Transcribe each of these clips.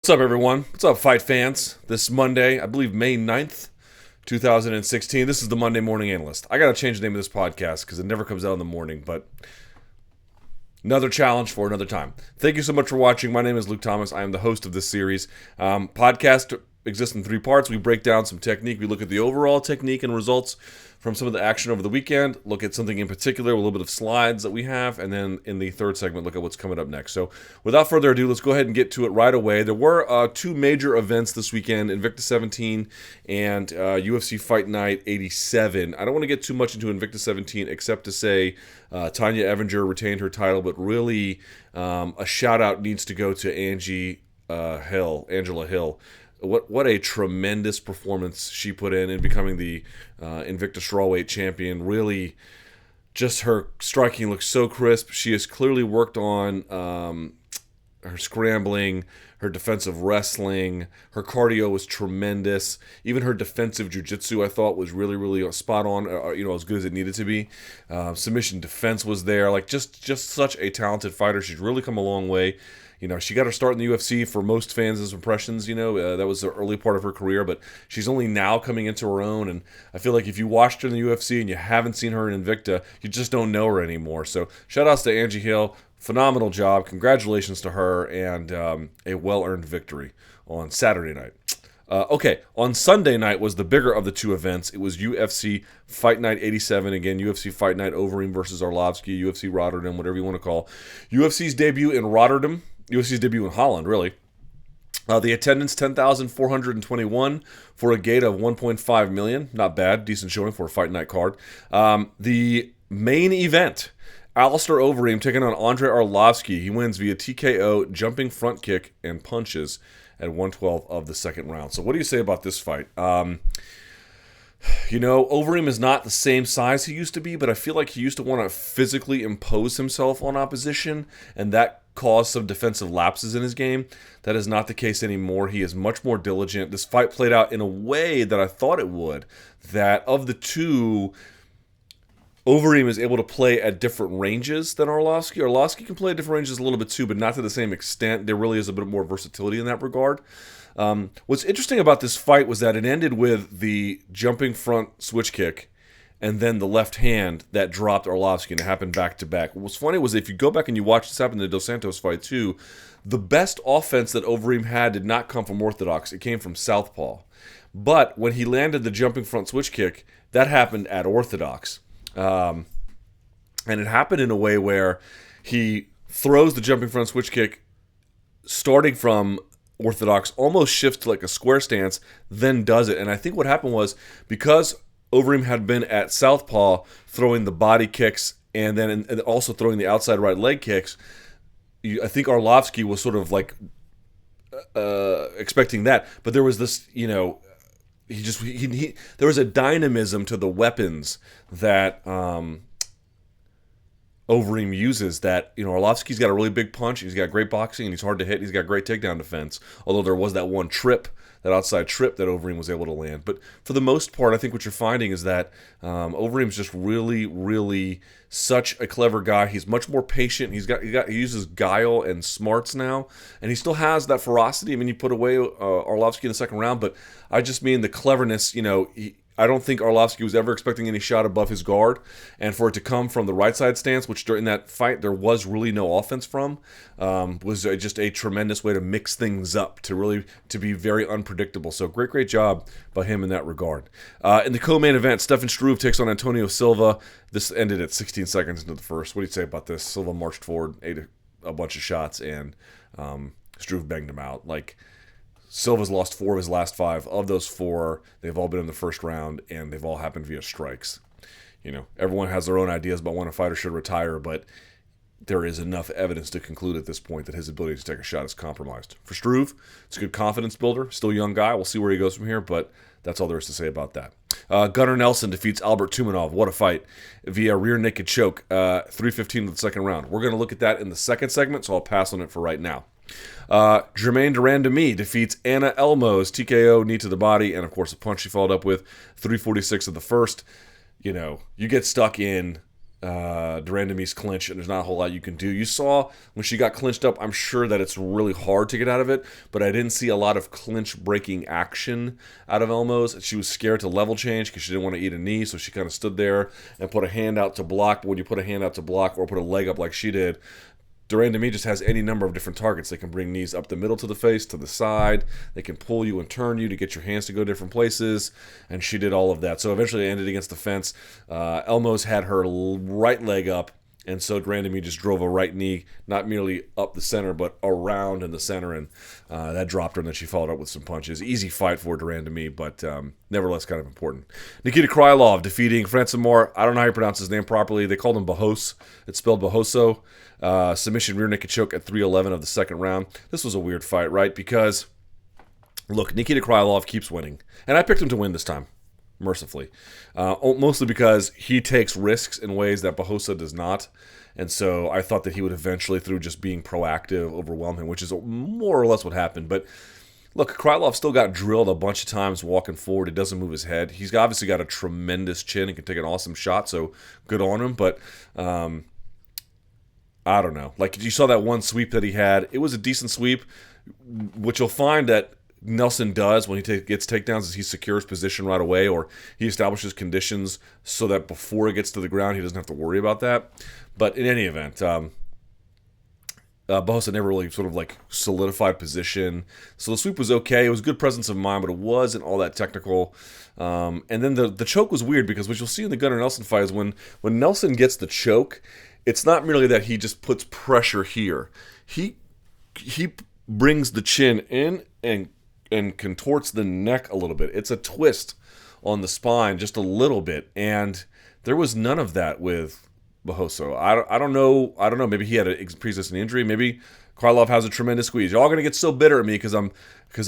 What's up, everyone? What's up, fight fans? This Monday, I believe May 9th, 2016. This is the Monday Morning Analyst. I got to change the name of this podcast because it never comes out in the morning, but another challenge for another time. Thank you so much for watching. My name is Luke Thomas. I am the host of this series. Podcast exists in three parts. We break down some technique. We look at the overall technique and results from some of the action over the weekend, look at something in particular, a little bit of slides that we have, and then in the third segment, look at what's coming up next. So without further ado, let's go ahead and get to it right away. There were two major events this weekend, Invicta 17 and UFC Fight Night 87. I don't want to get too much into Invicta 17 except to say Tanya Evinger retained her title, but really a shout-out needs to go to Angela Hill. What a tremendous performance she put in becoming the Invicta strawweight champion. Really, just her striking looks so crisp. She has clearly worked on her scrambling, her defensive wrestling. Her cardio was tremendous. Even her defensive jiu-jitsu, I thought, was really, really spot on, as good as it needed to be. Submission defense was there. Like, just such a talented fighter. She's really come a long way. She got her start in the UFC for most fans' impressions. That was the early part of her career, but she's only now coming into her own. And I feel like if you watched her in the UFC and you haven't seen her in Invicta, you just don't know her anymore. So shout outs to Angie Hill. Phenomenal job. Congratulations to her and a well-earned victory on Saturday night. On Sunday night was the bigger of the two events. It was UFC Fight Night 87. Again, UFC Fight Night Overeem versus Arlovski, UFC Rotterdam, whatever you want to call. UFC's debut in Rotterdam. UFC's debut in Holland, really. The attendance, 10,421 for a gate of 1.5 million. Not bad. Decent showing for a fight night card. The main event, Alistair Overeem taking on Andrei Arlovski. He wins via TKO, jumping front kick, and punches at 112 of the second round. So what do you say about this fight? Overeem is not the same size he used to be, but I feel like he used to want to physically impose himself on opposition, and that caused some defensive lapses in his game. That is not the case anymore. He is much more diligent. This fight played out in a way that I thought it would, that of the two, Overeem is able to play at different ranges than Arlovski. Arlovski can play at different ranges a little bit too, but not to the same extent. There really is a bit more versatility in that regard. What's interesting about this fight was that it ended with the jumping front switch kick and then the left hand that dropped Arlovski, and it happened back-to-back. What's funny was if you go back and you watch this happen in the Dos Santos fight too, the best offense that Overeem had did not come from orthodox. It came from southpaw. But when he landed the jumping front switch kick, that happened at orthodox. And it happened in a way where he throws the jumping front switch kick starting from orthodox, almost shifts to like a square stance, then does it. And I think what happened was because Overeem had been at southpaw throwing the body kicks and then and also throwing the outside right leg kicks, I think Arlovski was sort of like expecting that. But there was this, there was a dynamism to the weapons that Overeem uses that, Arlovski's got a really big punch, he's got great boxing, and he's hard to hit, he's got great takedown defense, although there was that one trip, that outside trip that Overeem was able to land. But for the most part, I think what you're finding is that Overeem's just really, really such a clever guy. He's much more patient. He uses guile and smarts now, and he still has that ferocity. I mean, you put away Arlovski in the second round, but I just mean the cleverness. I don't think Arlovski was ever expecting any shot above his guard, and for it to come from the right side stance, which during that fight there was really no offense from, was just a tremendous way to mix things up, to be very unpredictable. So great job by him in that regard. In the co-main event, Stefan Struve takes on Antonio Silva. This ended at 16 seconds into the first. What do you say about this? Silva marched forward, ate a bunch of shots, and Struve banged him out. Silva's lost 4 of his last 5. Of those 4, they've all been in the first round, and they've all happened via strikes. Everyone has their own ideas about when a fighter should retire, but there is enough evidence to conclude at this point that his ability to take a shot is compromised. For Struve, it's a good confidence builder. Still a young guy. We'll see where he goes from here, but that's all there is to say about that. Gunnar Nelson defeats Albert Tumanov. What a fight. Via rear naked choke. 3:15 of the second round. We're going to look at that in the second segment, so I'll pass on it for right now. Germaine Durand-Demi defeats Anna Elmos, TKO, knee to the body, and of course a punch she followed up with. 3:46 of the first. You get stuck in de Randamie's clinch, and there's not a whole lot you can do. You saw when she got clinched up, I'm sure that it's really hard to get out of it, but I didn't see a lot of clinch breaking action out of Elmos. She was scared to level change because she didn't want to eat a knee, so she kind of stood there and put a hand out to block. But when you put a hand out to block or put a leg up like she did, de Randamie just has any number of different targets. They can bring knees up the middle to the face, to the side. They can pull you and turn you to get your hands to go different places. And she did all of that. So eventually it ended against the fence. Elmos had her right leg up. And so de Randamie just drove a right knee, not merely up the center, but around in the center. And that dropped her. And then she followed up with some punches. Easy fight for de Randamie, but nevertheless kind of important. Nikita Krylov defeating Francimar. I don't know how you pronounce his name properly. They called him Bahos. It's spelled Bahoso. Submission rear naked choke at 3:11 of the second round. This was a weird fight, right? Because, look, Nikita Krylov keeps winning. And I picked him to win this time, mercifully. Mostly because he takes risks in ways that Bahosa does not. And so I thought that he would eventually, through just being proactive, overwhelm him, which is more or less what happened. But look, Krylov still got drilled a bunch of times walking forward. It doesn't move his head. He's obviously got a tremendous chin and can take an awesome shot, so good on him. But I don't know. Like, you saw that one sweep that he had. It was a decent sweep, which you'll find that Nelson does when he gets takedowns is he secures position right away, or he establishes conditions so that before it gets to the ground, he doesn't have to worry about that. But in any event, Bahosa never really sort of like solidified position. So the sweep was okay. It was good presence of mind, but it wasn't all that technical. And then the choke was weird because what you'll see in the Gunnar Nelson fight is when Nelson gets the choke, it's not merely that he just puts pressure here. He brings the chin in and contorts the neck a little bit. It's a twist on the spine just a little bit, and there was none of that with Bahoso. I don't know. Maybe he had a pre-existing injury. Maybe Krylov has a tremendous squeeze. You're all gonna get so bitter at me because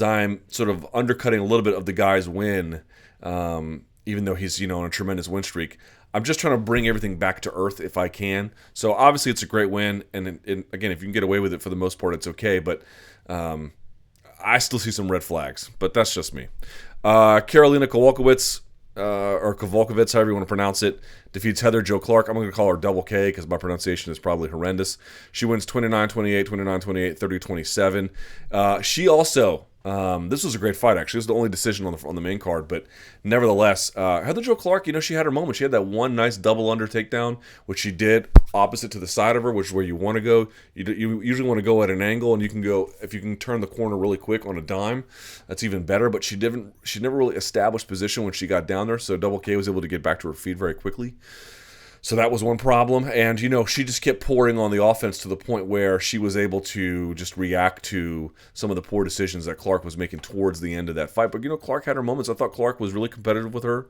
I'm sort of undercutting a little bit of the guy's win, even though he's on a tremendous win streak. I'm just trying to bring everything back to earth if I can. So obviously it's a great win, and again, if you can get away with it for the most part, it's okay. But I still see some red flags, but that's just me. Karolina Kowalkiewicz, or Kowalkiewicz, however you want to pronounce it, defeats Heather Jo Clark. I'm going to call her Double K because my pronunciation is probably horrendous. She wins 29-28, 29-28, 30-27. She also, this was a great fight, actually. This was the only decision on the main card, but nevertheless, Heather Jo Clark, she had her moment. She had that one nice double under takedown, which she did opposite to the side of her, which is where you want to go. You usually want to go at an angle, and you can go, if you can turn the corner really quick on a dime, that's even better, but she never really established position when she got down there, so Double K was able to get back to her feet very quickly. So that was one problem. And, she just kept pouring on the offense to the point where she was able to just react to some of the poor decisions that Clark was making towards the end of that fight. But, Clark had her moments. I thought Clark was really competitive with her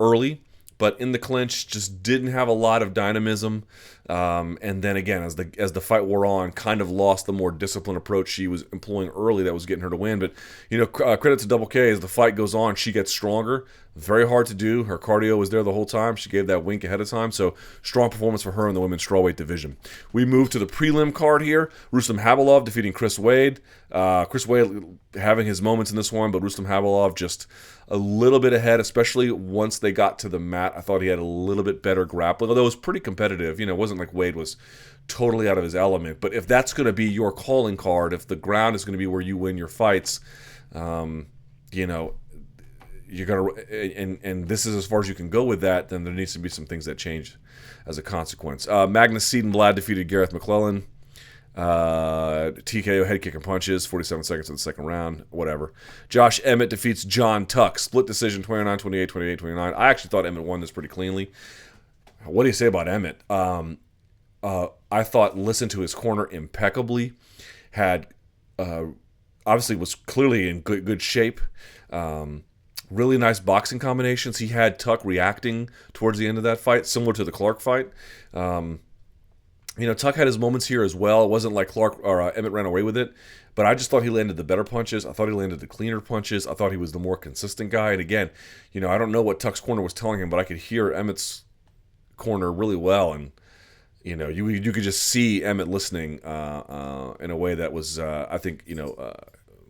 early, but in the clinch just didn't have a lot of dynamism. And then again, as the fight wore on, kind of lost the more disciplined approach she was employing early that was getting her to win. But, credit to Double K, as the fight goes on, she gets stronger. Very hard to do. Her cardio was there the whole time. She gave that wink ahead of time. So strong performance for her in the women's strawweight division. We move to the prelim card here. Rustam Habilov defeating Chris Wade. Chris Wade having his moments in this one, but Rustam Habilov just a little bit ahead, especially once they got to the mat. I thought he had a little bit better grappling, although it was pretty competitive. It wasn't like Wade was totally out of his element. But if that's going to be your calling card, if the ground is going to be where you win your fights, you're gonna, and this is as far as you can go with that, then there needs to be some things that change as a consequence. Magnus Siedenblad defeated Gareth McClellan. TKO, head kick and punches, 47 seconds in the second round, whatever. Josh Emmett defeats John Tuck, split decision, 29-28, 28-29. I actually thought Emmett won this pretty cleanly. What do you say about Emmett? I thought listened to his corner impeccably, had obviously was clearly in good shape. Really nice boxing combinations. He had Tuck reacting towards the end of that fight, similar to the Clark fight. Tuck had his moments here as well. It wasn't like Clark or Emmett ran away with it, but I just thought he landed the better punches. I thought he landed the cleaner punches. I thought he was the more consistent guy. And again, I don't know what Tuck's corner was telling him, but I could hear Emmett's corner really well. And you could just see Emmett listening in a way that was, I think,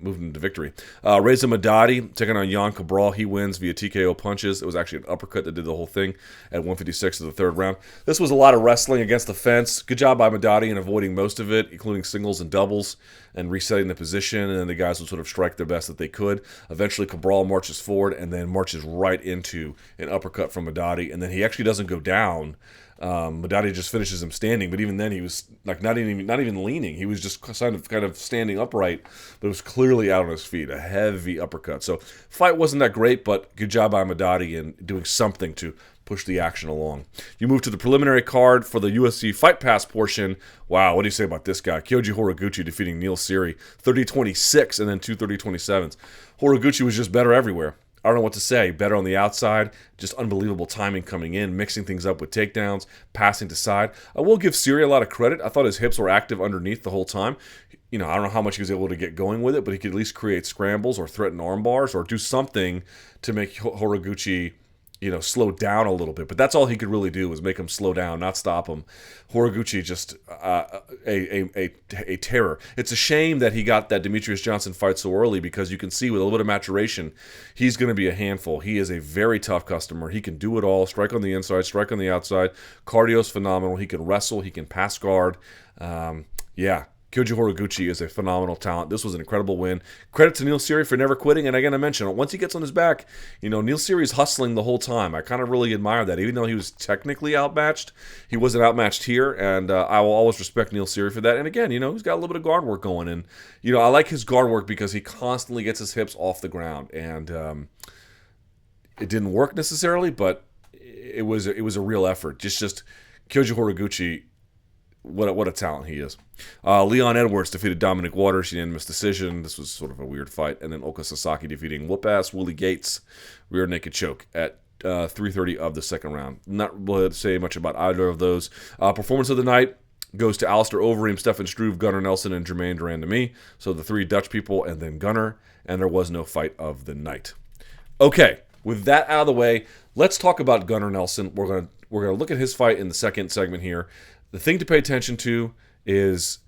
moved him to victory. Reza Madadi taking on Jan Cabral. He wins via TKO punches. It was actually an uppercut that did the whole thing at 156 of the third round. This was a lot of wrestling against the fence. Good job by Madadi in avoiding most of it, including singles and doubles, and resetting the position, and then the guys would sort of strike their best that they could. Eventually, Cabral marches forward and then marches right into an uppercut from Madadi, and then he actually doesn't go down. Madadi just finishes him standing, but even then he was like not even leaning. He was just kind of standing upright, but it was clearly out on his feet. A heavy uppercut. So fight wasn't that great, but good job by Madadi in doing something to push the action along. You move to the preliminary card for the UFC Fight Pass portion. Wow, what do you say about this guy? Kyoji Horiguchi defeating Neil Seery, 30-26 and then 2 30-27s. Horiguchi was just better everywhere. I don't know what to say. Better on the outside, just unbelievable timing coming in, mixing things up with takedowns, passing to side. I will give Seery a lot of credit. I thought his hips were active underneath the whole time. I don't know how much he was able to get going with it, but he could at least create scrambles or threaten arm bars or do something to make Horiguchi slow down a little bit. But that's all he could really do, was make him slow down, not stop him. Horiguchi just a terror. It's a shame that he got that Demetrius Johnson fight so early, because you can see with a little bit of maturation, he's going to be a handful. He is a very tough customer. He can do it all. Strike on the inside, strike on the outside. Cardio's phenomenal. He can wrestle. He can pass guard. Kyoji Horiguchi is a phenomenal talent. This was an incredible win. Credit to Neil Seery for never quitting. And again, I mentioned, once he gets on his back, Neil Seery is hustling the whole time. I kind of really admire that. Even though he was technically outmatched, he wasn't outmatched here. And I will always respect Neil Seery for that. And again, he's got a little bit of guard work going. And, I like his guard work because he constantly gets his hips off the ground. And it didn't work necessarily, but it was a real effort. Just Kyoji Horiguchi, what a talent he is. Leon Edwards defeated Dominic Waters, unanimous decision. This was sort of a weird fight. And then Oka Sasaki defeating whoop-ass Willie Gates, rear naked choke at 3:30 of the second round. Not really to say much about either of those. Performance of the night goes to Alistair Overeem, Stefan Struve, Gunnar Nelson, and Jermaine Durand-Demi. So the three Dutch people and then Gunnar. And there was no fight of the night. Okay, with that out of the way, let's talk about Gunnar Nelson. We're gonna look at his fight in the second segment here. The thing to pay attention to is,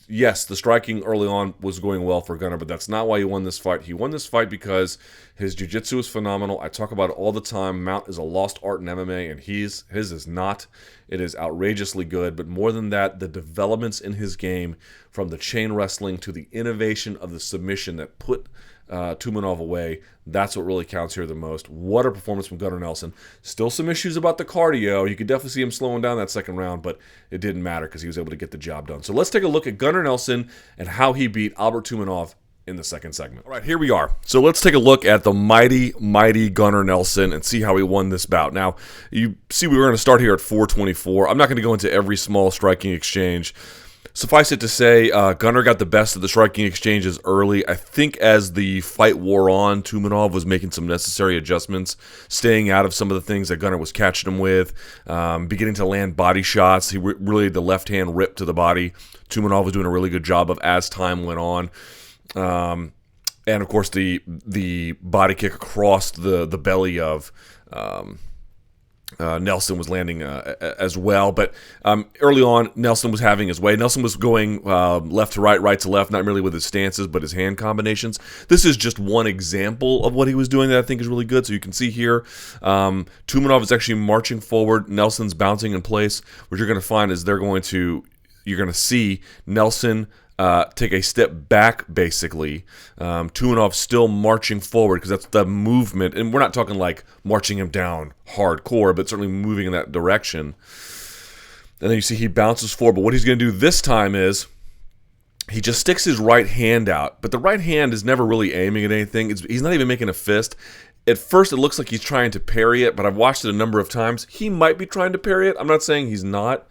yes, the striking early on was going well for Gunnar, but that's not why he won this fight. He won this fight because his jiu-jitsu is phenomenal. I talk about it all the time. Mount is a lost art in MMA, and his is not. It is outrageously good, but more than that, the developments in his game, from the chain wrestling to the innovation of the submission that put Tumenov away, that's what really counts here the most. What a performance from Gunnar Nelson. Still some issues about the cardio. You could definitely see him slowing down that second round, but it didn't matter because he was able to get the job done. So let's take a look at Gunnar Nelson and how he beat Albert Tumenov in the second segment. All right, here we are. So let's take a look at the mighty, mighty Gunnar Nelson and see how he won this bout. Now, you see we're going to start here at 424. I'm not going to go into every small striking exchange. Suffice it to say, Gunnar got the best of the striking exchanges early. I think as the fight wore on, Tumenov was making some necessary adjustments, staying out of some of the things that Gunnar was catching him with, beginning to land body shots. He really, the left hand ripped to the body. Tumenov was doing a really good job of as time went on. And of course, the body kick across the belly of Nelson was landing as well. But early on, Nelson was having his way. Nelson was going left to right, right to left, not merely with his stances, but his hand combinations. This is just one example of what he was doing that I think is really good. So you can see here, Tumenov is actually marching forward. Nelson's bouncing in place. What you're going to find is you're going to see Nelson take a step back, basically. Tumenov still marching forward because that's the movement. And we're not talking like marching him down hardcore, but certainly moving in that direction. And then you see he bounces forward. But what he's going to do this time is he just sticks his right hand out. But the right hand is never really aiming at anything. He's not even making a fist. At first, it looks like he's trying to parry it, but I've watched it a number of times. He might be trying to parry it. I'm not saying he's not.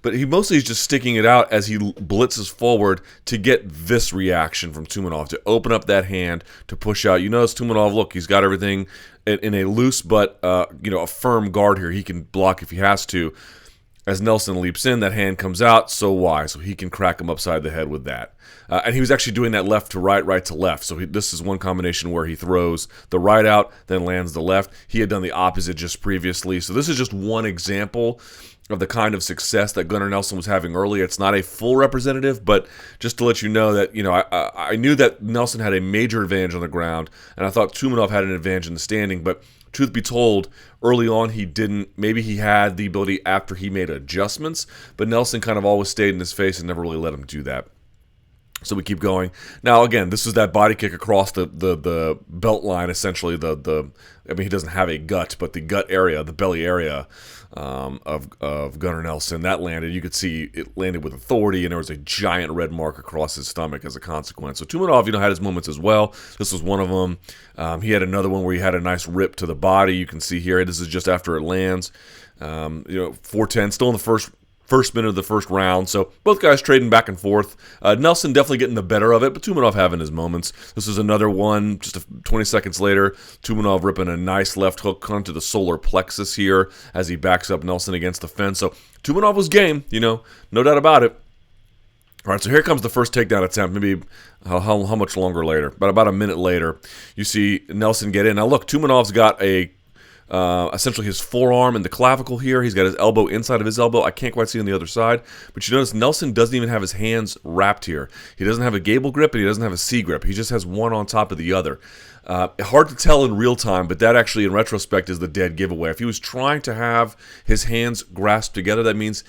But he mostly is just sticking it out as he blitzes forward to get this reaction from Tumenov, to open up that hand, to push out. You notice Tumenov, look, he's got everything in a loose but a firm guard here. He can block if he has to. As Nelson leaps in, that hand comes out, so why? So he can crack him upside the head with that. And he was actually doing that left to right, right to left. So this is one combination where he throws the right out, then lands the left. He had done the opposite just previously. So this is just one example of the kind of success that Gunnar Nelson was having early. It's not a full representative, but just to let you know that, I knew that Nelson had a major advantage on the ground, and I thought Tumenov had an advantage in the standing, but truth be told, early on he didn't. Maybe he had the ability after he made adjustments, but Nelson kind of always stayed in his face and never really let him do that. So we keep going. Now, again, this is that body kick across the belt line, essentially. He doesn't have a gut, but the gut area, the belly area of Gunnar Nelson, that landed. You could see it landed with authority, and there was a giant red mark across his stomach as a consequence. So Tumenov, had his moments as well. This was one of them. He had another one where he had a nice rip to the body. You can see here. This is just after it lands. 4-10, still in the first minute of the first round, so both guys trading back and forth. Nelson definitely getting the better of it, but Tumenov having his moments. This is another one, just 20 seconds later, Tumenov ripping a nice left hook onto the solar plexus here as he backs up Nelson against the fence. So Tumenov was game, no doubt about it. All right, so here comes the first takedown attempt, maybe how much longer later, but about a minute later, you see Nelson get in. Now look, Tumenov's got essentially his forearm and the clavicle here. He's got his elbow inside of his elbow. I can't quite see on the other side. But you notice Nelson doesn't even have his hands wrapped here. He doesn't have a gable grip and he doesn't have a C grip. He just has one on top of the other. Hard to tell in real time, but that actually in retrospect is the dead giveaway. If he was trying to have his hands grasped together, that means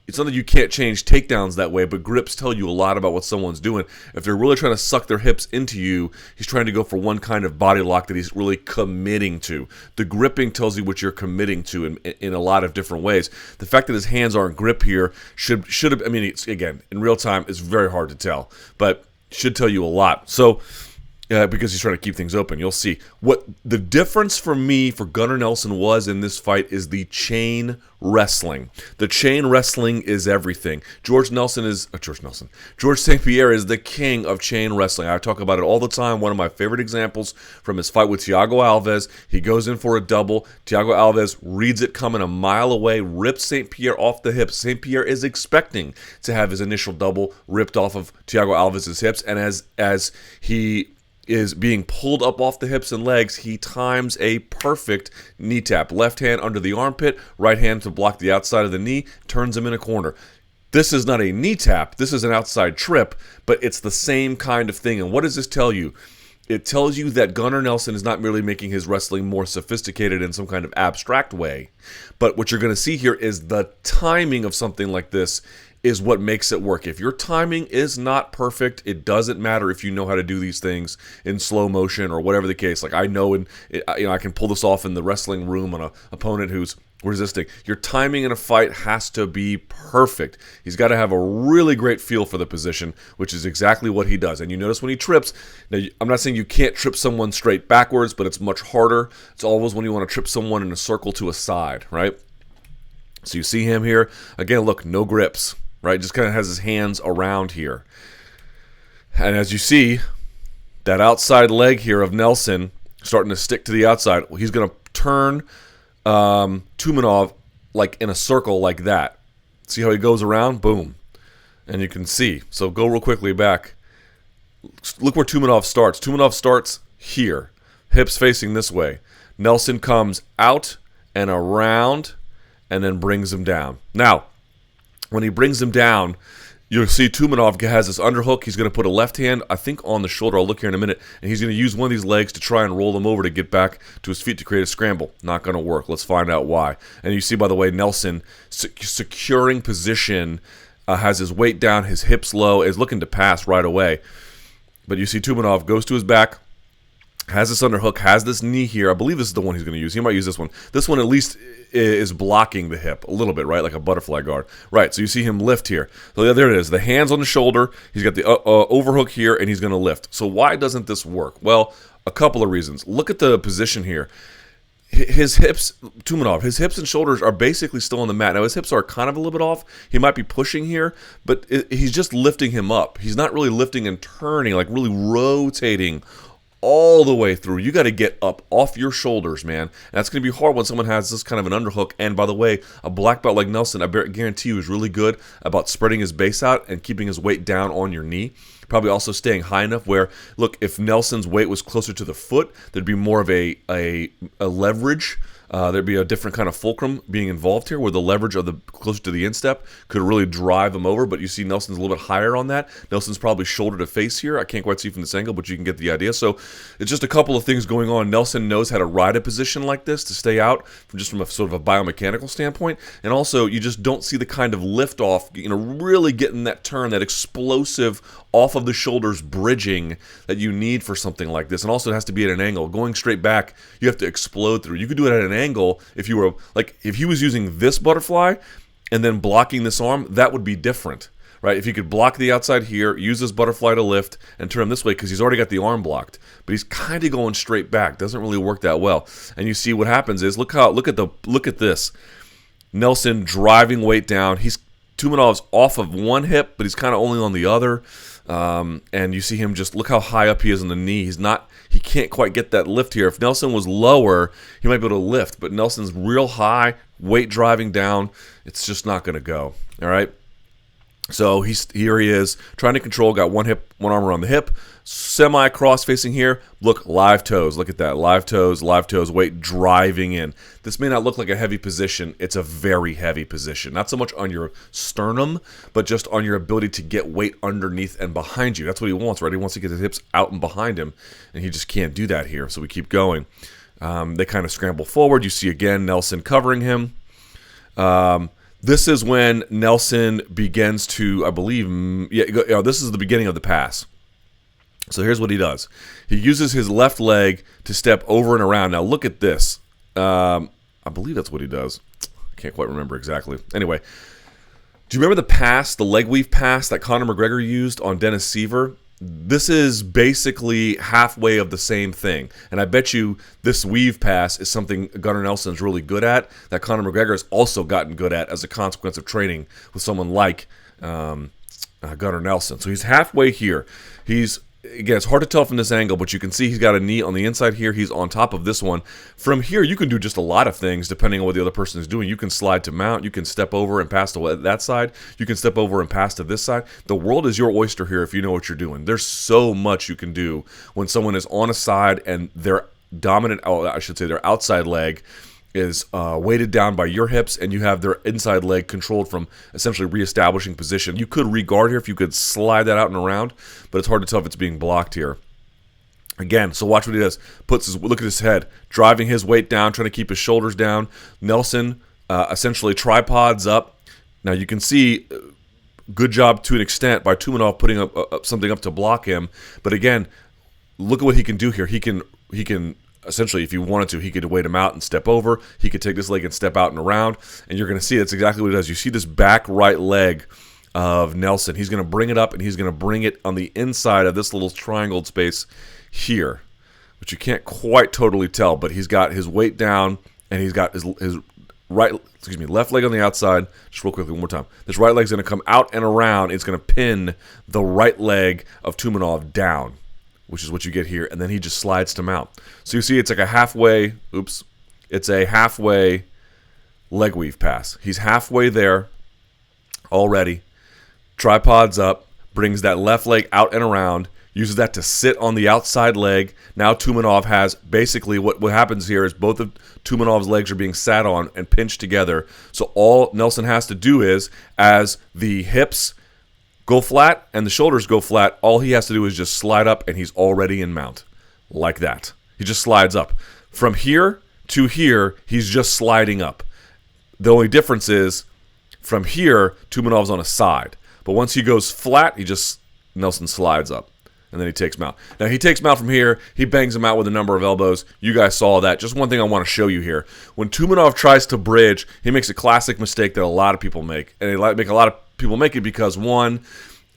it's not that you can't change takedowns that way, but grips tell you a lot about what someone's doing. If they're really trying to suck their hips into you, he's trying to go for one kind of body lock that he's really committing to. The gripping tells you what you're committing to in a lot of different ways. The fact that his hands aren't grip here should have, again, in real time, it's very hard to tell, but should tell you a lot. So, because he's trying to keep things open. You'll see. What the difference for me for Gunnar Nelson was in this fight is the chain wrestling. The chain wrestling is everything. George St. Pierre is the king of chain wrestling. I talk about it all the time. One of my favorite examples from his fight with Thiago Alves. He goes in for a double. Thiago Alves reads it coming a mile away, rips St. Pierre off the hips. St. Pierre is expecting to have his initial double ripped off of Thiago Alves' hips, and as he is being pulled up off the hips and legs, he times a perfect knee tap. Left hand under the armpit, right hand to block the outside of the knee, turns him in a corner. This is not a knee tap, this is an outside trip, but it's the same kind of thing. And what does this tell you? It tells you that Gunnar Nelson is not merely making his wrestling more sophisticated in some kind of abstract way, but what you're going to see here is the timing of something like this is what makes it work. If your timing is not perfect, it doesn't matter if you know how to do these things in slow motion or whatever the case. Like I know, I can pull this off in the wrestling room on an opponent who's resisting. Your timing in a fight has to be perfect. He's got to have a really great feel for the position, which is exactly what he does. And you notice when he trips, now I'm not saying you can't trip someone straight backwards, but it's much harder. It's always when you want to trip someone in a circle to a side, right? So you see him here. Again, look, no grips. Right, just kind of has his hands around here. And as you see, that outside leg here of Nelson starting to stick to the outside. Well, he's going to turn Tumenov like in a circle like that. See how he goes around? Boom. And you can see. So go real quickly back. Look where Tumenov starts. Tumenov starts here, hips facing this way. Nelson comes out and around and then brings him down. Now, when he brings him down, you'll see Tumenov has this underhook. He's going to put a left hand, I think, on the shoulder. I'll look here in a minute. And he's going to use one of these legs to try and roll him over to get back to his feet to create a scramble. Not going to work. Let's find out why. And you see, by the way, Nelson securing position, has his weight down, his hips low, is looking to pass right away. But you see Tumenov goes to his back, has this underhook, has this knee here. I believe this is the one he's going to use. He might use this one. This one at least is blocking the hip a little bit, right? Like a butterfly guard. Right, so you see him lift here. So yeah, there it is. The hands on the shoulder. He's got the overhook here, and he's going to lift. So why doesn't this work? Well, a couple of reasons. Look at the position here. His hips, Tumenov, his hips and shoulders are basically still on the mat. Now, his hips are kind of a little bit off. He might be pushing here, but he's just lifting him up. He's not really lifting and turning, like really rotating all the way through. You got to get up off your shoulders, man. And that's going to be hard when someone has this kind of an underhook. And by the way, a black belt like Nelson, I guarantee you, is really good about spreading his base out and keeping his weight down on your knee. Probably also staying high enough where, look, if Nelson's weight was closer to the foot, there'd be more of a leverage. There'd be a different kind of fulcrum being involved here, where the leverage of the closer to the instep could really drive him over. But you see Nelson's a little bit higher on that. Nelson's probably shoulder to face here. I can't quite see from this angle, but you can get the idea. So it's just a couple of things going on. Nelson knows how to ride a position like this to stay out from a sort of a biomechanical standpoint. And also, you just don't see the kind of lift off, really getting that turn, that explosive off of the shoulders bridging that you need for something like this. And also, it has to be at an angle. Going straight back, you have to explode through. You could do it at an angle if you were, like, if he was using this butterfly and then blocking this arm, that would be different, right? If he could block the outside here, use this butterfly to lift, and turn him this way because he's already got the arm blocked. But he's kind of going straight back. Doesn't really work that well. And you see what happens is, look at this. Nelson driving weight down. Tumanov's off of one hip, but he's kind of only on the other. And you see him just, look how high up he is on the knee. He can't quite get that lift here. If Nelson was lower, he might be able to lift, but Nelson's real high, weight driving down. It's just not going to go. All right. So here he is trying to control, got one arm around the hip, semi-cross facing here. Look, live toes. Look at that. Live toes, weight driving in. This may not look like a heavy position. It's a very heavy position. Not so much on your sternum, but just on your ability to get weight underneath and behind you. That's what he wants, right? He wants to get his hips out and behind him, and he just can't do that here. So we keep going. They kind of scramble forward. You see, again, Nelson covering him. This is when Nelson begins to, I believe, this is the beginning of the pass. So here's what he does. He uses his left leg to step over and around. Now look at this. I believe that's what he does. I can't quite remember exactly. Anyway, do you remember the pass, the leg weave pass that Conor McGregor used on Dennis Seaver? This is basically halfway of the same thing. And I bet you this weave pass is something Gunnar Nelson's really good at, that Conor McGregor has also gotten good at as a consequence of training with someone like Gunnar Nelson. So he's halfway here. Again, it's hard to tell from this angle, but you can see he's got a knee on the inside here. He's on top of this one. From here, you can do just a lot of things depending on what the other person is doing. You can slide to mount. You can step over and pass to that side. You can step over and pass to this side. The world is your oyster here if you know what you're doing. There's so much you can do when someone is on a side and their their outside leg is weighted down by your hips, and you have their inside leg controlled from essentially reestablishing position. You could re-guard here if you could slide that out and around, but it's hard to tell if it's being blocked here. Again, so watch what he does. Look at his head, driving his weight down, trying to keep his shoulders down. Nelson essentially tripods up. Now you can see, good job to an extent by Tumanov putting up something up to block him. But again, look at what he can do here. He can essentially, if he wanted to, he could weight him out and step over. He could take this leg and step out and around. And you're going to see that's exactly what he does. You see this back right leg of Nelson. He's going to bring it up, and he's going to bring it on the inside of this little triangled space here, which you can't quite totally tell. But he's got his weight down, and he's got his left leg on the outside. Just real quickly, one more time. This right leg's going to come out and around. It's going to pin the right leg of Tumanov down, which is what you get here, and then he just slides to mount. So you see it's like a halfway leg weave pass. He's halfway there already, tripods up, brings that left leg out and around, uses that to sit on the outside leg. Now Tumanov has basically what happens here is both of Tumanov's legs are being sat on and pinched together. So all Nelson has to do is, as the hips go flat and the shoulders go flat, all he has to do is just slide up, and he's already in mount. Like that. He just slides up. From here to here, he's just sliding up. The only difference is, from here, Tumanov's on a side. But once he goes flat, Nelson slides up, and then he takes mount. Now, he takes mount from here. He bangs him out with a number of elbows. You guys saw that. Just one thing I want to show you here. When Tumanov tries to bridge, he makes a classic mistake that a lot of people make. And a lot of people make it because, one,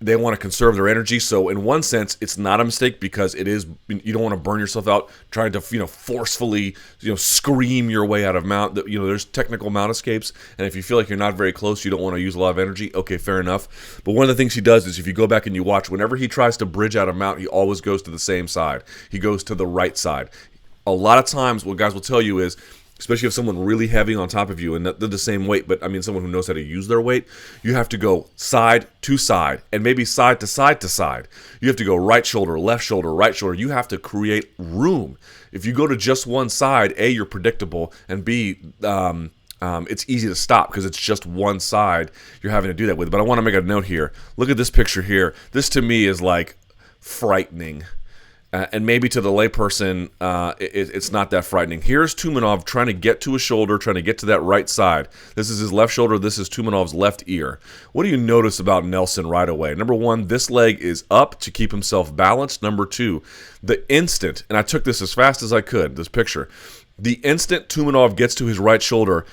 they want to conserve their energy. So in one sense, it's not a mistake because it is, you don't want to burn yourself out trying to, forcefully, scream your way out of mount. There's technical mount escapes. And if you feel like you're not very close, you don't want to use a lot of energy. Okay, fair enough. But one of the things he does is, if you go back and you watch, whenever he tries to bridge out of mount, he always goes to the same side. He goes to the right side. A lot of times what guys will tell you is, especially if someone really heavy on top of you and they're the same weight, but I mean someone who knows how to use their weight, you have to go side to side and maybe side to side to side. You have to go right shoulder, right shoulder. You have to create room. If you go to just one side, A, you're predictable, and B, it's easy to stop because it's just one side you're having to do that with. But I want to make a note here. Look at this picture here. This to me is like frightening. And maybe to the layperson, it's not that frightening. Here's Tumenov trying to get to his shoulder, trying to get to that right side. This is his left shoulder. This is Tumenov's left ear. What do you notice about Nelson right away? Number one, this leg is up to keep himself balanced. Number two, the instant, and I took this as fast as I could, this picture, the instant Tumenov gets to his right shoulder,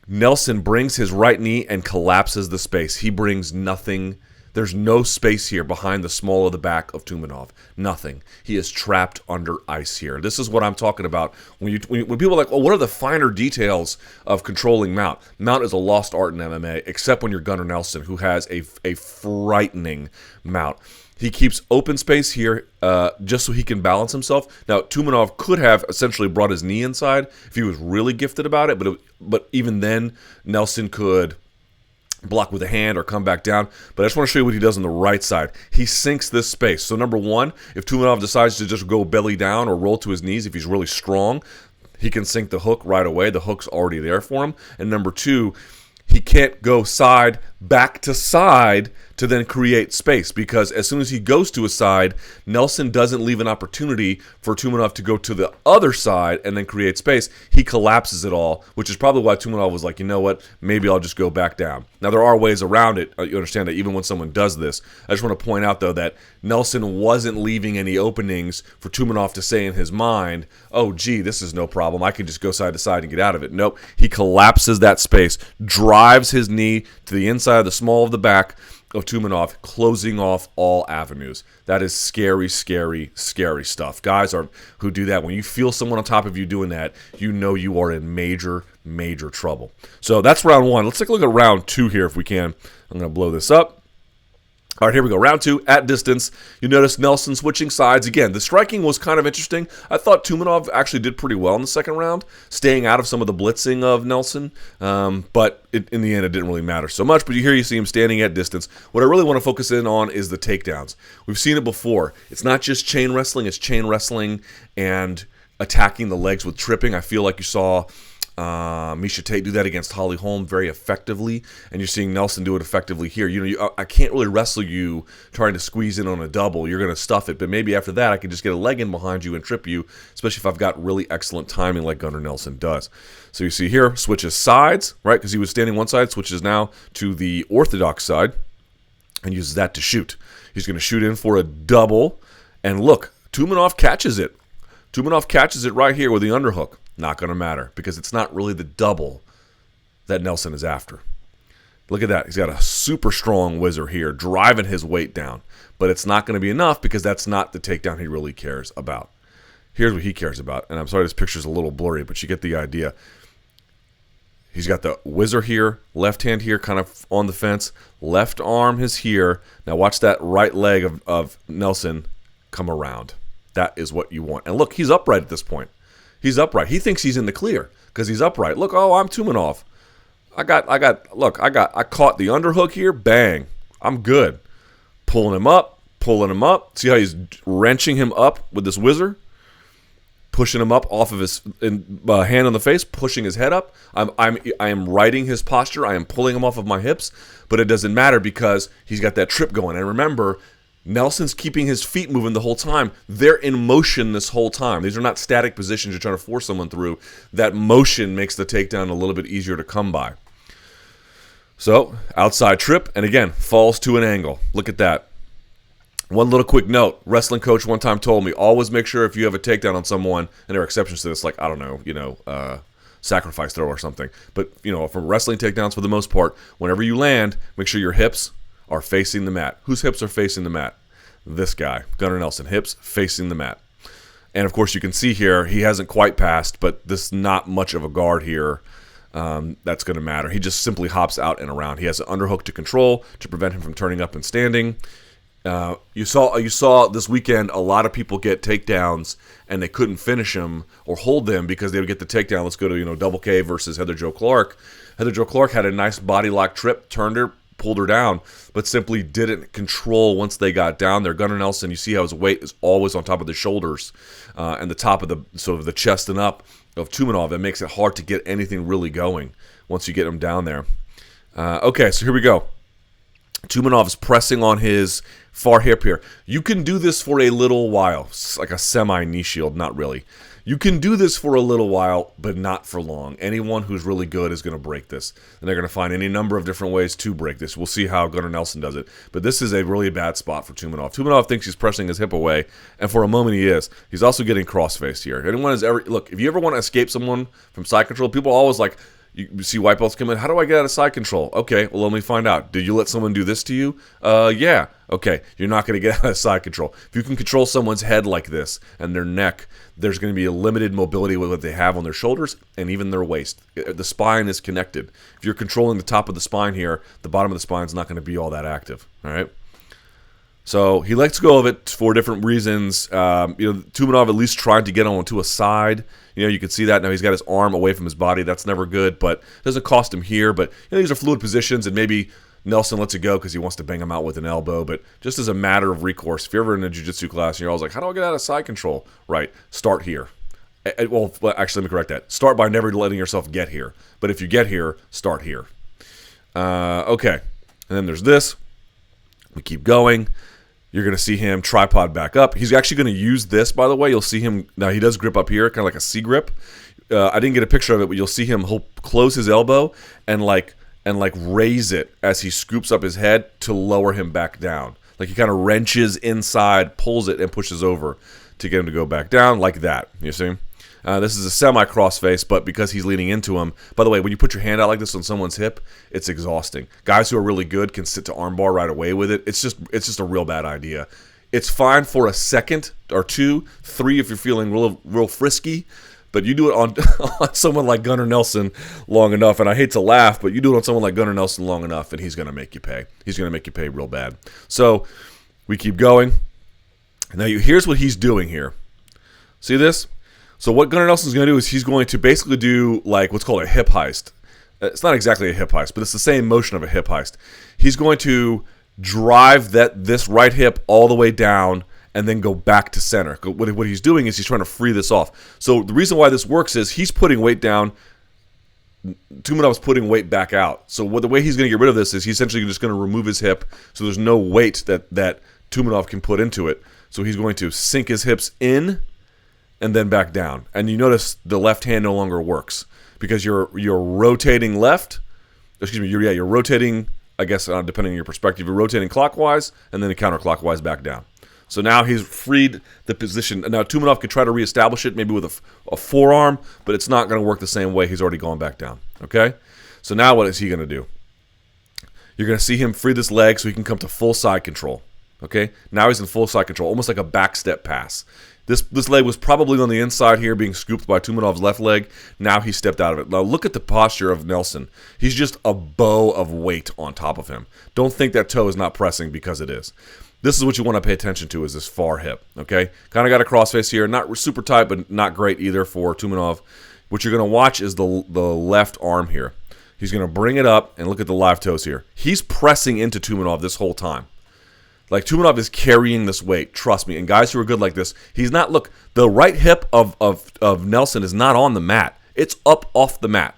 Nelson brings his right knee and collapses the space. He brings nothing. There's no space here behind the small of the back of Tumenov. Nothing. He is trapped under ice here. This is what I'm talking about. When people are like, oh, what are the finer details of controlling Mount? Mount is a lost art in MMA, except when you're Gunnar Nelson, who has a frightening Mount. He keeps open space here just so he can balance himself. Now, Tumenov could have essentially brought his knee inside if he was really gifted about it, but even then, Nelson could block with a hand or come back down. But I just want to show you what he does on the right side. He sinks this space. So number one, if Tumenov decides to just go belly down or roll to his knees, if he's really strong, he can sink the hook right away. The hook's already there for him. And number two, he can't go side back to side to then create space, because as soon as he goes to a side, Nelson doesn't leave an opportunity for Tumenov to go to the other side and then create space. He collapses it all, which is probably why Tumenov was like, you know what, maybe I'll just go back down. Now, there are ways around it. You understand that even when someone does this. I just want to point out, though, that Nelson wasn't leaving any openings for Tumenov to say in his mind, oh, gee, this is no problem. I can just go side to side and get out of it. Nope. He collapses that space, drives his knee to the inside of the small of the back of Tumenov, closing off all avenues. That is scary, scary, scary stuff. Guys who do that, when you feel someone on top of you doing that, you know you are in major, major trouble. So that's round one. Let's take a look at round two here if we can. I'm going to blow this up. All right, here we go. Round two, at distance. You notice Nelson switching sides. Again, the striking was kind of interesting. I thought Tumenov actually did pretty well in the second round, staying out of some of the blitzing of Nelson. But in the end, it didn't really matter so much. But you see him standing at distance. What I really want to focus in on is the takedowns. We've seen it before. It's not just chain wrestling. It's chain wrestling and attacking the legs with tripping. I feel like you saw Miesha Tate do that against Holly Holm very effectively, and you're seeing Nelson do it effectively here. I can't really wrestle you trying to squeeze in on a double. You're going to stuff it, but maybe after that I can just get a leg in behind you and trip you, especially if I've got really excellent timing like Gunnar Nelson does. So you see here, switches sides, right, because he was standing one side, switches now to the orthodox side and uses that to shoot. He's going to shoot in for a double, and look, Tumenov catches it. Tumenov catches it right here with the underhook. Not going to matter, because it's not really the double that Nelson is after. Look at that. He's got a super strong whizzer here, driving his weight down. But it's not going to be enough, because that's not the takedown he really cares about. Here's what he cares about. And I'm sorry this picture's a little blurry, but you get the idea. He's got the whizzer here, left hand here, kind of on the fence. Left arm is here. Now watch that right leg of Nelson come around. That is what you want. And look, he's upright at this point. He's upright. He thinks he's in the clear because he's upright. Look, oh, I'm Tumenov. I caught the underhook here. Bang. I'm good. Pulling him up. See how he's wrenching him up with this whizzer? Pushing him up off of his hand on the face, pushing his head up. I am righting his posture. I am pulling him off of my hips, but it doesn't matter because he's got that trip going. And remember, Nelson's keeping his feet moving the whole time. They're in motion this whole time. These are not static positions you're trying to force someone through. That motion makes the takedown a little bit easier to come by. So, outside trip, and again, falls to an angle. Look at that. One little quick note. Wrestling coach one time told me, always make sure if you have a takedown on someone, and there are exceptions to this, like, I don't know, sacrifice throw or something. But, for wrestling takedowns for the most part, whenever you land, make sure your hips are facing the mat. Whose hips are facing the mat? This guy, Gunnar Nelson, hips facing the mat. And of course you can see here, he hasn't quite passed, but there's not much of a guard here that's going to matter. He just simply hops out and around. He has an underhook to control to prevent him from turning up and standing. You saw this weekend a lot of people get takedowns and they couldn't finish them or hold them because they would get the takedown. Let's go to Double K versus Heather Jo Clark. Heather Jo Clark had a nice body lock trip, turned her, pulled her down, but simply didn't control once they got down there. Gunnar Nelson, you see how his weight is always on top of the shoulders and the top of the sort of the chest and up of Tumenov. It makes it hard to get anything really going once you get him down there. Okay, so here we go. Tumenov is pressing on his far hip here. You can do this for a little while. It's like a semi-knee shield, not really. You can do this for a little while, but not for long. Anyone who's really good is going to break this. And they're going to find any number of different ways to break this. We'll see how Gunnar Nelson does it. But this is a really bad spot for Tumenov. Tumenov thinks he's pressing his hip away, and for a moment he is. He's also getting cross-faced here. Anyone has ever... Look, if you ever want to escape someone from side control, people are always like... You see white belts come in. How do I get out of side control? Okay, well, let me find out. Did you let someone do this to you? Yeah. Okay, you're not going to get out of side control. If you can control someone's head like this and their neck, there's going to be a limited mobility with what they have on their shoulders and even their waist. The spine is connected. If you're controlling the top of the spine here, the bottom of the spine is not going to be all that active. All right? So he lets go of it for different reasons. Tumenov at least tried to get onto a side. You can see that now he's got his arm away from his body. That's never good, but it doesn't cost him here. But these are fluid positions, and maybe Nelson lets it go because he wants to bang him out with an elbow. But just as a matter of recourse, if you're ever in a jiu-jitsu class and you're always like, how do I get out of side control? Right, start here. Well, actually, let me correct that. Start by never letting yourself get here. But if you get here, start here. Okay, and then there's this. We keep going. You're going to see him tripod back up. He's actually going to use this, by the way. You'll see him, now he does grip up here, kind of like a C grip. I didn't get a picture of it, but you'll see him, he'll close his elbow and raise it as he scoops up his head to lower him back down. Like he kind of wrenches inside, pulls it, and pushes over to get him to go back down like that. You see? This is a semi-cross face, but because he's leaning into him. By the way, when you put your hand out like this on someone's hip, it's exhausting. Guys who are really good can sit to armbar right away with it. It's just a real bad idea. It's fine for a second or two, three if you're feeling real frisky, but you do it on someone like Gunnar Nelson long enough, and I hate to laugh, but you do it on someone like Gunnar Nelson long enough, and he's going to make you pay. He's going to make you pay real bad. So we keep going. Now here's what he's doing here. See this? So what Gunnar Nelson's going to do is he's going to basically do like what's called a hip heist. It's not exactly a hip heist, but it's the same motion of a hip heist. He's going to drive this right hip all the way down and then go back to center. What he's doing is he's trying to free this off. So the reason why this works is he's putting weight down. Tumenov's putting weight back out. So the way he's going to get rid of this is he's essentially just going to remove his hip so there's no weight that Tumenov can put into it. So he's going to sink his hips in and then back down. And you notice the left hand no longer works because you're rotating left. Excuse me, you're rotating, I guess, depending on your perspective, you're rotating clockwise and then counterclockwise back down. So now he's freed the position. Now Tumenov could try to reestablish it maybe with a forearm, but it's not going to work the same way. He's already gone back down. Okay? So now what is he going to do? You're going to see him free this leg so he can come to full side control. Okay? Now he's in full side control, almost like a back step pass. This leg was probably on the inside here being scooped by Tumenov's left leg. Now he stepped out of it. Now look at the posture of Nelson. He's just a bow of weight on top of him. Don't think that toe is not pressing because it is. This is what you want to pay attention to is this far hip. Okay? Kind of got a crossface here. Not super tight, but not great either for Tumenov. What you're going to watch is the left arm here. He's going to bring it up and look at the live toes here. He's pressing into Tumenov this whole time. Like, Tumenov is carrying this weight, trust me. And guys who are good like this, he's not, look, the right hip of Nelson is not on the mat. It's up off the mat.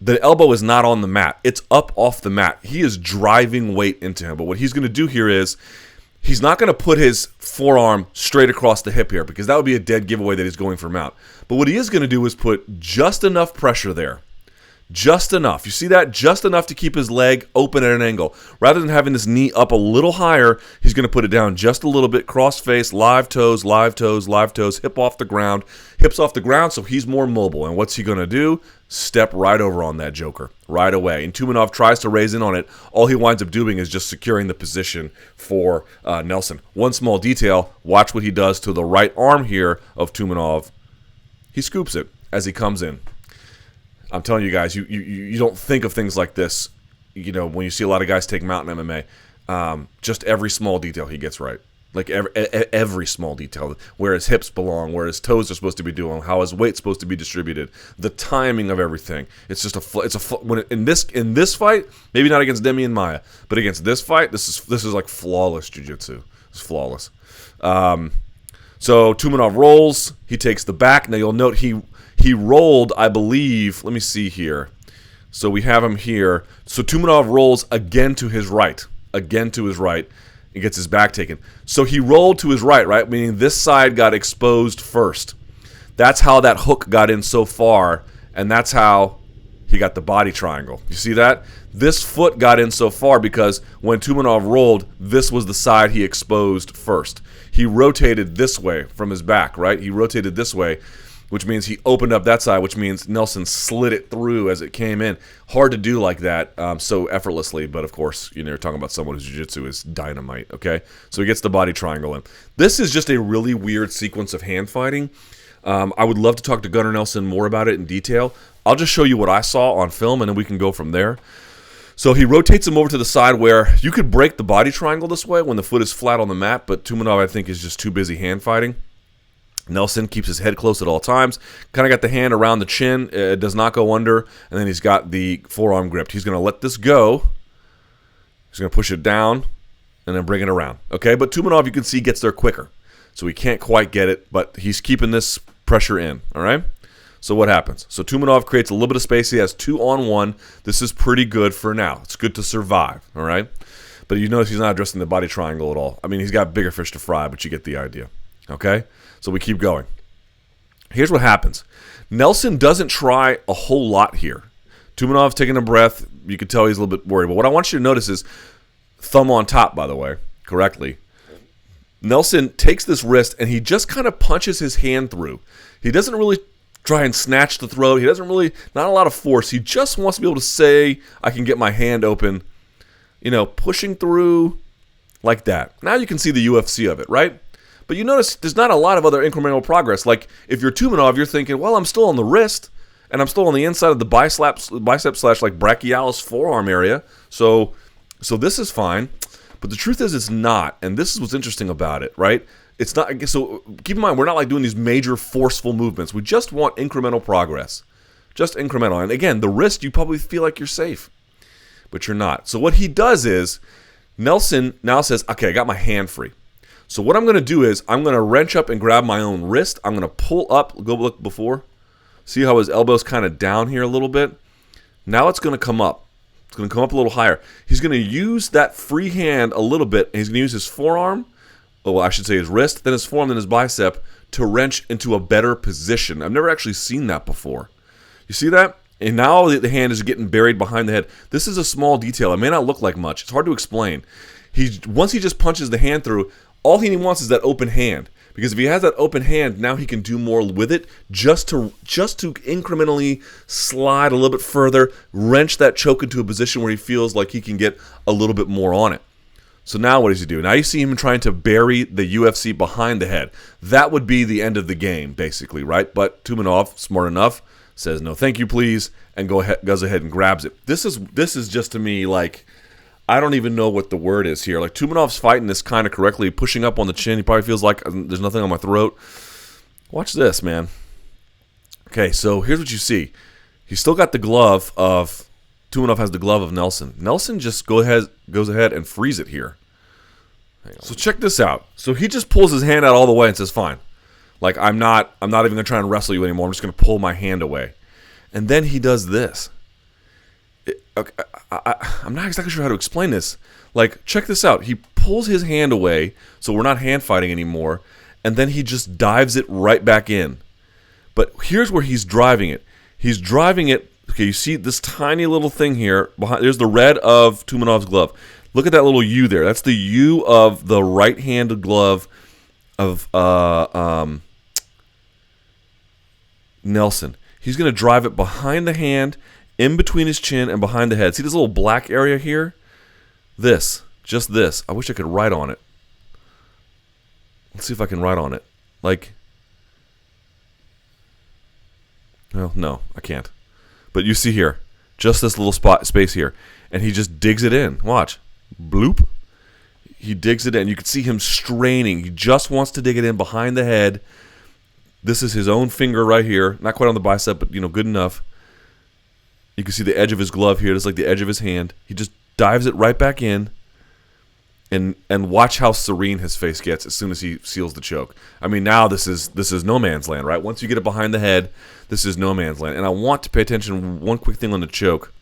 The elbow is not on the mat. It's up off the mat. He is driving weight into him. But what he's going to do here is he's not going to put his forearm straight across the hip here because that would be a dead giveaway that he's going for a mount. But what he is going to do is put just enough pressure there. Just enough. You see that? Just enough to keep his leg open at an angle. Rather than having his knee up a little higher, he's going to put it down just a little bit. Cross face, live toes, live toes, live toes, hip off the ground. Hips off the ground so he's more mobile. And what's he going to do? Step right over on that joker right away. And Tumenov tries to raise in on it. All he winds up doing is just securing the position for Nelson. One small detail. Watch what he does to the right arm here of Tumenov. He scoops it as he comes in. I'm telling you guys, you don't think of things like this, when you see a lot of guys take mountain MMA. Just every small detail he gets right. Like every small detail, where his hips belong, where his toes are supposed to be doing, how his weight's supposed to be distributed, the timing of everything. It's just in this fight, maybe not against Demian Maia, but against this fight, this is like flawless jiu-jitsu. It's flawless. So Tumenov rolls, he takes the back. Now you'll note he rolled, I believe. Let me see here. So we have him here. So Tumenov rolls again to his right. He gets his back taken. So he rolled to his right? Meaning this side got exposed first. That's how that hook got in so far, and that's how he got the body triangle. You see that? This foot got in so far because when Tumenov rolled, this was the side he exposed first. He rotated this way from his back, right? He rotated this way, which means he opened up that side, which means Nelson slid it through as it came in. Hard to do like that so effortlessly, but of course, you're talking about someone whose jiu-jitsu is dynamite, okay? So he gets the body triangle in. This is just a really weird sequence of hand fighting. I would love to talk to Gunnar Nelson more about it in detail. I'll just show you what I saw on film, and then we can go from there. So he rotates him over to the side where you could break the body triangle this way when the foot is flat on the mat, but Tumenov, I think, is just too busy hand fighting. Nelson keeps his head close at all times. Kind of got the hand around the chin. It does not go under. And then he's got the forearm gripped. He's going to let this go. He's going to push it down and then bring it around. Okay, but Tumenov, you can see, gets there quicker. So he can't quite get it, but he's keeping this pressure in. All right? So what happens? So Tumenov creates a little bit of space. He has 2-on-1. This is pretty good for now. It's good to survive. All right? But you notice he's not addressing the body triangle at all. I mean, he's got bigger fish to fry, but you get the idea. Okay? So we keep going. Here's what happens. Nelson doesn't try a whole lot here. Tumenov's taking a breath. You can tell he's a little bit worried. But what I want you to notice is thumb on top, by the way, correctly. Nelson takes this wrist and he just kind of punches his hand through. He doesn't really try and snatch the throat. He doesn't really, not a lot of force. He just wants to be able to say, I can get my hand open, pushing through like that. Now you can see the UFC of it, right? But you notice there's not a lot of other incremental progress. Like, if you're Tumenov, you're thinking, well, I'm still on the wrist, and I'm still on the inside of the bicep / brachialis forearm area, so this is fine. But the truth is it's not, and this is what's interesting about it, right? It's not. So keep in mind, we're not like doing these major forceful movements. We just want incremental progress. Just incremental. And again, the wrist, you probably feel like you're safe, but you're not. So what he does is, Nelson now says, okay, I got my hand free. So what I'm going to do is I'm going to wrench up and grab my own wrist. I'm going to pull up. Go look before. See how his elbow's kind of down here a little bit? Now it's going to come up. It's going to come up a little higher. He's going to use that free hand a little bit, and he's going to use his forearm, well, I should say his wrist, then his forearm, then his bicep, to wrench into a better position. I've never actually seen that before. You see that? And now the hand is getting buried behind the head. This is a small detail. It may not look like much. It's hard to explain. Once he just punches the hand through, all he wants is that open hand. Because if he has that open hand, now he can do more with it just to incrementally slide a little bit further, wrench that choke into a position where he feels like he can get a little bit more on it. So now what does he do? Now you see him trying to bury the UFC behind the head. That would be the end of the game, basically, right? But Tumenov, smart enough, says, no, thank you, please, and goes ahead and grabs it. This is just, to me, like, I don't even know what the word is here. Like, Tumenov's fighting this kind of correctly, pushing up on the chin. He probably feels like there's nothing on my throat. Watch this, man. Okay, so here's what you see. He's still got the glove of... Tumenov has the glove of Nelson. Nelson just goes ahead and frees it here. So check this out. So he just pulls his hand out all the way and says, fine. Like, I'm not even going to try and wrestle you anymore. I'm just going to pull my hand away. And then he does this. I'm not exactly sure how to explain this. Like, check this out. He pulls his hand away, so we're not hand fighting anymore, and then he just dives it right back in. But here's where he's driving it. He's driving it. Okay, you see this tiny little thing here. There's the red of Tumenov's glove. Look at that little U there. That's the U of the right-handed glove of Nelson. He's going to drive it behind the hand, in between his chin and behind the head. See this little black area here? Just this. I wish I could write on it. Let's see if I can write on it. Like, well, no, I can't. But you see here, just this little space here. And he just digs it in. Watch. Bloop. he digs it in. You can see him straining. He just wants to dig it in behind the head. This is his own finger right here. Not quite on the bicep, but, good enough. You can see the edge of his glove here. It's like the edge of his hand. He just dives it right back in. And watch how serene his face gets as soon as he seals the choke. I mean, now this is no man's land, right? Once you get it behind the head, this is no man's land. And I want to pay attention, one quick thing on the choke.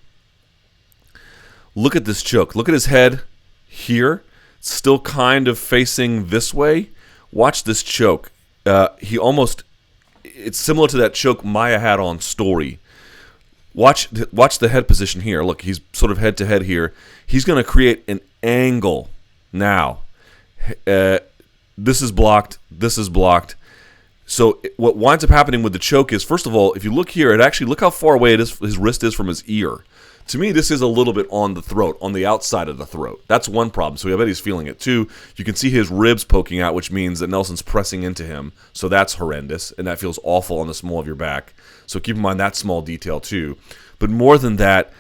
Look at this choke. Look at his head here. It's still kind of facing this way. Watch this choke. It's similar to that choke Maia had on Story. Watch the head position here. Look, he's sort of head to head here. He's going to create an angle now. This is blocked. This is blocked. So what winds up happening with the choke is, first of all, if you look here, look how far away his wrist is from his ear. To me, this is a little bit on the throat, on the outside of the throat. That's one problem. So I bet he's feeling it. Two, you can see his ribs poking out, which means that Nelson's pressing into him. So that's horrendous, and that feels awful on the small of your back. So keep in mind that small detail too. But more than that,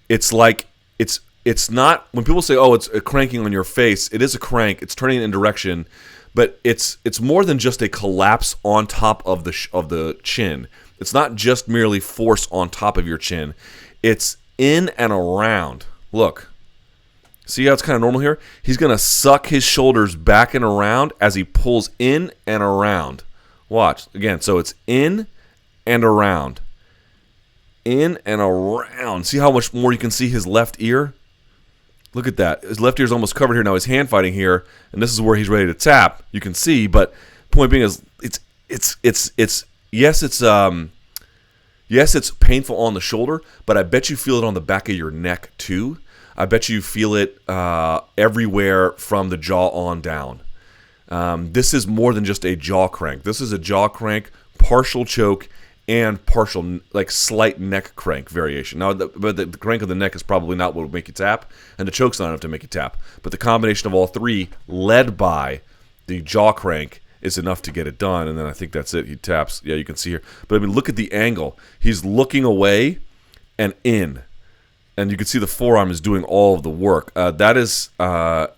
it's not, when people say, oh, it's a cranking on your face, it is a crank. It's turning in direction, but it's more than just a collapse on top of the chin. It's not just merely force on top of your chin. It's in and around. Look. See how it's kind of normal here? He's going to suck his shoulders back and around as he pulls in and around. Watch. Again, so it's in and around. In and around. See how much more you can see his left ear? Look at that. His left ear is almost covered here. Now he's hand fighting here, and this is where he's ready to tap. You can see, but point being is yes, it's painful on the shoulder, but I bet you feel it on the back of your neck too. I bet you feel it everywhere from the jaw on down. This is more than just a jaw crank. This is a jaw crank, partial choke, and partial, like, slight neck crank variation. Now, the crank of the neck is probably not what would make you tap, and the choke's not enough to make you tap. But the combination of all three, led by the jaw crank, is enough to get it done. And then I think that's it. He taps. Yeah, you can see here. But, I mean, look at the angle. He's looking away and in. And you can see the forearm is doing all of the work. That is, I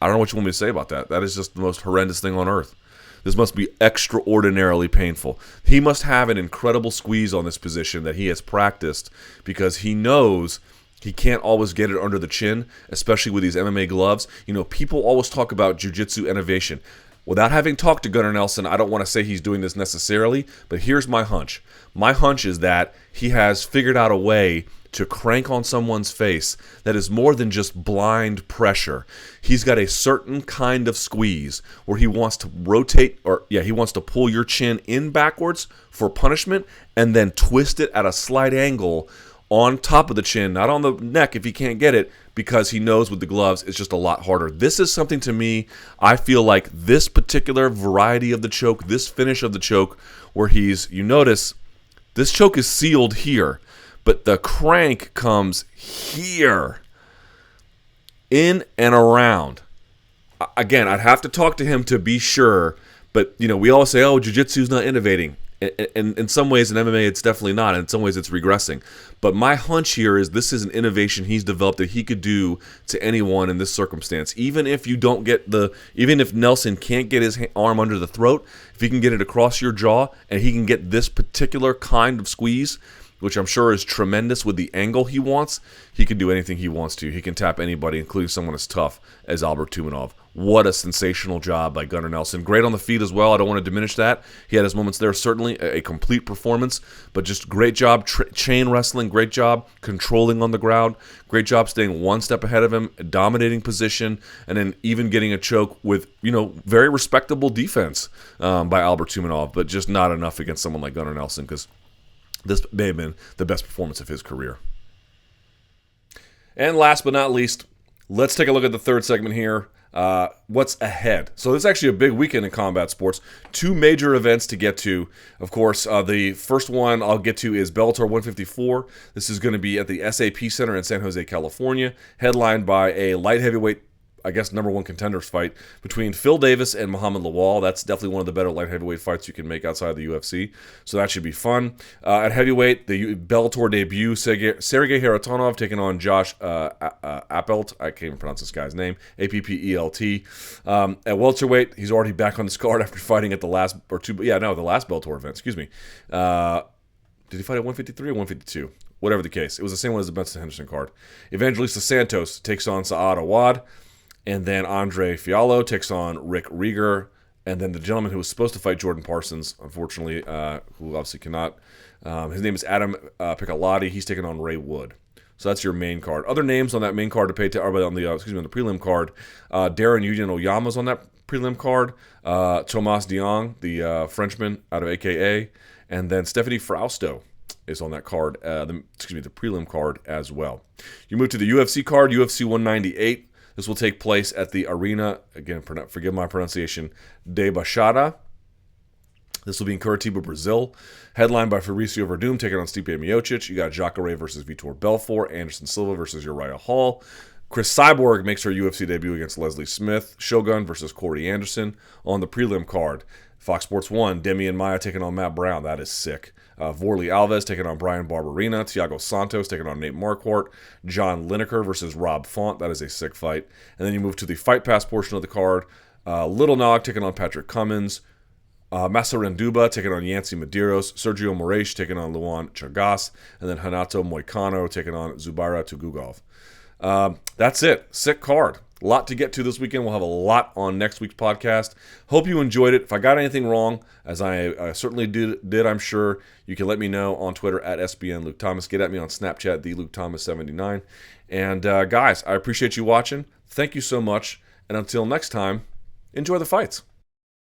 don't know what you want me to say about that. That is just the most horrendous thing on earth. This must be extraordinarily painful. He must have an incredible squeeze on this position that he has practiced, because he knows he can't always get it under the chin, especially with these MMA gloves. People always talk about jiu-jitsu innovation. Without having talked to Gunnar Nelson, I don't want to say he's doing this necessarily, but here's my hunch. My hunch is that he has figured out a way to crank on someone's face that is more than just blind pressure. He's got a certain kind of squeeze where he wants to rotate, he wants to pull your chin in backwards for punishment and then twist it at a slight angle on top of the chin, not on the neck if he can't get it, because he knows with the gloves it's just a lot harder. This is something, to me, I feel like this particular variety of the choke, this finish of the choke, where you notice this choke is sealed here, but the crank comes here, in and around. Again, I'd have to talk to him to be sure, but we always say, oh, jiu-jitsu's not innovating. And in some ways, in MMA, it's definitely not. In some ways, it's regressing. But my hunch here is this is an innovation he's developed that he could do to anyone in this circumstance. Even if Nelson can't get his arm under the throat, if he can get it across your jaw and he can get this particular kind of squeeze, which I'm sure is tremendous with the angle he wants, he can do anything he wants to. He can tap anybody, including someone as tough as Albert Tumenov. What a sensational job by Gunnar Nelson. Great on the feet as well. I don't want to diminish that. He had his moments there. Certainly a complete performance, but just great job chain wrestling. Great job controlling on the ground. Great job staying one step ahead of him, dominating position, and then even getting a choke with, very respectable defense by Albert Tumenov, but just not enough against someone like Gunnar Nelson, because this may have been the best performance of his career. And last but not least, let's take a look at the third segment here. What's ahead? So this is actually a big weekend in combat sports. Two major events to get to. Of course, the first one I'll get to is Bellator 154. This is going to be at the SAP Center in San Jose, California, headlined by a light heavyweight I guess, number one contenders fight between Phil Davis and Muhammad Lawal. That's definitely one of the better light heavyweight fights you can make outside of the UFC. So that should be fun. At heavyweight, the Bellator debut, Sergey Haratonov taking on Josh Appelt. I can't even pronounce this guy's name. Appelt. At welterweight, he's already back on this card after fighting at the last Bellator event. Excuse me. Did he fight at 153 or 152? Whatever the case. It was the same one as the Benson Henderson card. Evangelista Santos takes on Saad Awad. And then Andre Fiallo takes on Rick Rieger. And then the gentleman who was supposed to fight Jordan Parsons, unfortunately, who obviously cannot. His name is Adam Piccolotti. He's taking on Ray Wood. So that's your main card. Other names on that main card to pay to on the prelim card. Darren Yudian Oyama's on that prelim card. Thomas Diong, the Frenchman out of AKA. And then Stephanie Frausto is on that card, the prelim card as well. You move to the UFC card, UFC 198. This will take place at the Arena, again, forgive my pronunciation, de Baixada. This will be in Curitiba, Brazil. Headlined by Fabricio Verdum taking on Stipe Miocic. You got Jacare versus Vitor Belfort. Anderson Silva versus Uriah Hall. Chris Cyborg makes her UFC debut against Leslie Smith. Shogun versus Corey Anderson on the prelim card. Fox Sports 1, Demian Maia taking on Matt Brown. That is sick. Vorley Alves taking on Brian Barberina. Thiago Santos taking on Nate Marquardt. John Lineker versus Rob Font. That is a sick fight. And then you move to the Fight Pass portion of the card. Little Nog taking on Patrick Cummins. Masarin Duba taking on Yancy Medeiros. Sergio Moraes taking on Luan Chagas. And then Hanato Moicano taking on Zubaira Tugugov. That's it. Sick card. A lot to get to this weekend. We'll have a lot on next week's podcast. Hope you enjoyed it. If I got anything wrong, as I certainly did, I'm sure, you can let me know on Twitter at SBN Luke Thomas. Get at me on Snapchat, the Luke Thomas 79. And guys, I appreciate you watching. Thank you so much. And until next time, enjoy the fights.